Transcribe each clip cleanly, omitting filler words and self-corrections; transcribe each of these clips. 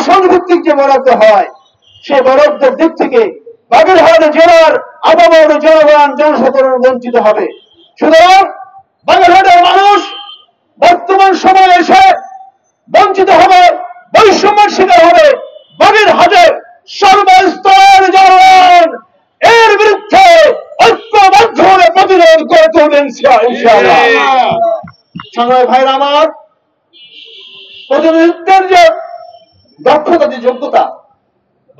আসন ভিত্তিক যে বরাদ্দ হয় সেই বরাদ্দের দিক থেকে বাগেরহাট জেলার আপামর জনগণ জনসাধারণ বঞ্চিত হবে। সুতরাং বাগেরহাটের মানুষ বর্তমান সময়ে এসে বঞ্চিত হবে, বৈষম্যের শিকার হবে। বাগেরহাটের সর্বস্তরের জনগণ এর বিরুদ্ধে ঐক্যবদ্ধ হয়ে প্রতিরোধ করে তুলবেন ইনশাআল্লাহ। সংগ্রামী ভাইরা আমার, প্রতিনিধিত্বের যে দক্ষতা, যে যোগ্যতা,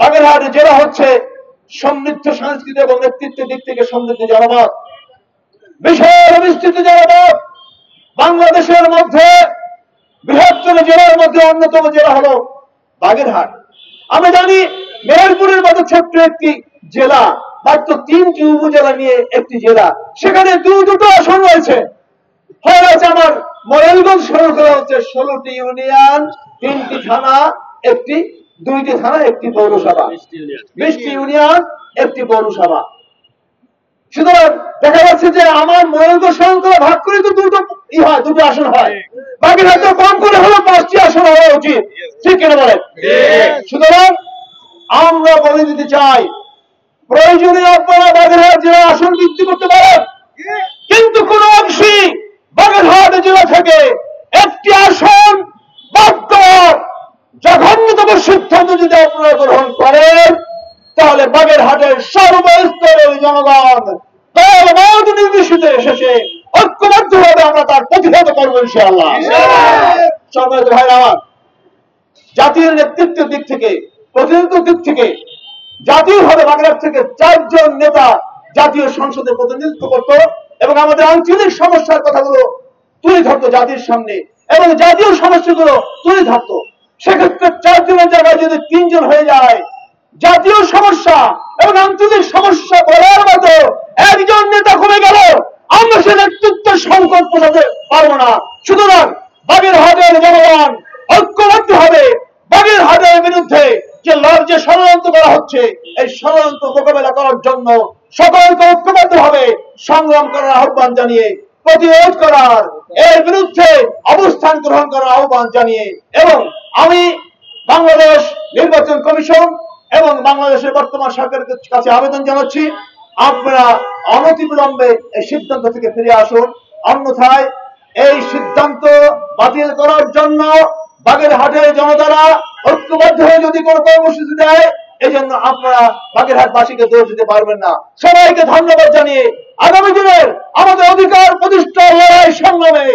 বাগেরহাট জেলা হচ্ছে সমৃদ্ধ সংস্কৃতি এবং নেতৃত্বের দিক থেকে সমৃদ্ধ জনপদ, বিশাল বিস্তৃত জনপদ। বাংলাদেশের মধ্যে বৃহত্তম জেলার মধ্যে অন্যতম জেলা হলো বাগেরহাট। আমরা জানি মেহেরপুরের মতো ছোট্ট একটি জেলা, মাত্র 3টি উপজেলা নিয়ে একটি জেলা, সেখানে দুটো আসন রয়েছে। হয়ে গেছে আমার মডেলগঞ্জ শুরু করা হচ্ছে 16টি ইউনিয়ন, 3টি থানা, 2টি থানা, 1টি পৌরসভা, 20টি ইউনিয়ন, 1টি পৌরসভা। সুতরাং দেখা যাচ্ছে যে আমার মডেলগঞ্জ শহর করে ভাগ করে তো দুটো আসন হয়, বাগেরহাটে কম করে হলো 5টি আসন হওয়া উচিত, ঠিক কিনা বলেন? সুতরাং আমরা বলে দিতে চাই, প্রয়োজনে আপনারা বাগেরহাট জেলা আসন বৃদ্ধি করতে পারেন, কিন্তু কোন অংশী বাগেরহাট জেলা থেকে একটি আসন বাদ দেওয়ার জঘন্যতম সিদ্ধান্ত যদি আপনারা গ্রহণ করেন, তাহলে বাগেরহাটের সর্বস্তরের জনগণ দলমত নির্বিশেষে শেষে ঐক্যবদ্ধভাবে আমরা তার প্রতিহত করবো ইনশাআল্লাহ। সম্মানিত ভাইরা আমার, জাতীয় নেতৃত্বের দিক থেকে, প্রতিনিধিত্বের দিক থেকে জাতীয়ভাবে বাগেরহাট থেকে 4 জন নেতা জাতীয় সংসদে প্রতিনিধিত্ব করত এবং আমাদের আঞ্চলিক সমস্যার কথাগুলো তুলে ধরতো জাতির সামনে এবং জাতীয় সমস্যাগুলো তুলে ধরতো। সেক্ষেত্রে 4 জনের জায়গায় যদি 3 জন হয়ে যায়, জাতীয় সমস্যা এবং আঞ্চলিক সমস্যা বলার মতো একজন নেতা কমে গেল, আমরা সে নেতৃত্বের সংকট পোষাতে পারবো না। সুতরাং বাগেরহাটের জনগণ ঐক্যবদ্ধ হবে। বাগেরহাটের বিরুদ্ধে যে ষড়যন্ত্র করা হচ্ছে, এই ষড়যন্ত্র মোকাবেলা করার জন্য সকলকে ঐক্যবদ্ধ হবে সংগ্রাম করার আহ্বান জানিয়ে, প্রতিরোধ করার, এর বিরুদ্ধে অবস্থান গ্রহণ করার আহ্বান জানিয়ে, এবং আমি বাংলাদেশ নির্বাচন কমিশন এবং বাংলাদেশের বর্তমান সরকারের কাছে আবেদন জানাচ্ছি, আপনারা অনতিবিলম্বে এই সিদ্ধান্ত থেকে ফিরে আসুন। অন্যথায় এই সিদ্ধান্ত বাতিল করার জন্য বাগেরহাটের জনতারা ঐক্যবদ্ধ হয়ে যদি কোনো কর্মসূচি দেয়, এই জন্য আপনারা বাগেরহাটবাসীকে দোষ দিতে পারবেন না। সবাইকে ধন্যবাদ জানিয়ে আগামী দিনের আমাদের অধিকার প্রতিষ্ঠার লড়াই সংগ্রামে